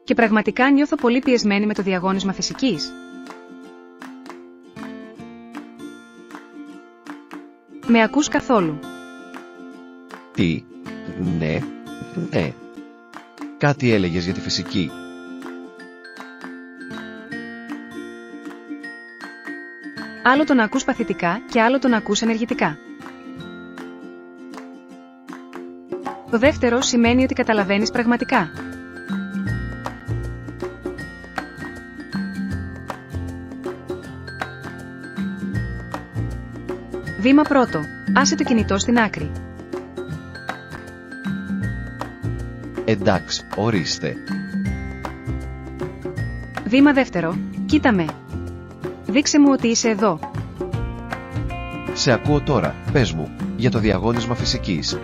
Και πραγματικά νιώθω πολύ πιεσμένη με το διαγώνισμα φυσικής. Με ακούς καθόλου? Τι? Ναι. Κάτι έλεγες για τη φυσική. Άλλο το να ακούς παθητικά και άλλο το να ακούς ενεργητικά. Το δεύτερο σημαίνει ότι καταλαβαίνεις πραγματικά. Βήμα πρώτο. Άσε το κινητό στην άκρη. Εντάξει, ορίστε. Βήμα δεύτερο. Κοίτα με. Δείξε μου ότι είσαι εδώ. Σε ακούω τώρα, πες μου, για το διαγώνισμα φυσικής.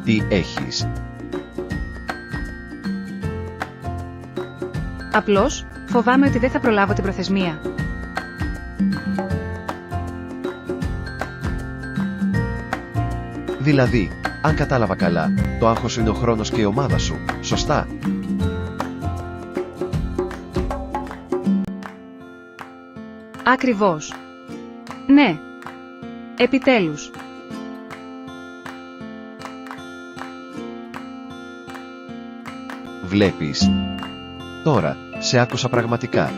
Τι έχεις? Απλώς, φοβάμαι ότι δεν θα προλάβω την προθεσμία. Δηλαδή, αν κατάλαβα καλά, το άγχος είναι ο χρόνος και η ομάδα σου, σωστά? Ακριβώς. Ναι. Επιτέλους. Βλέπεις. Τώρα, σε άκουσα πραγματικά.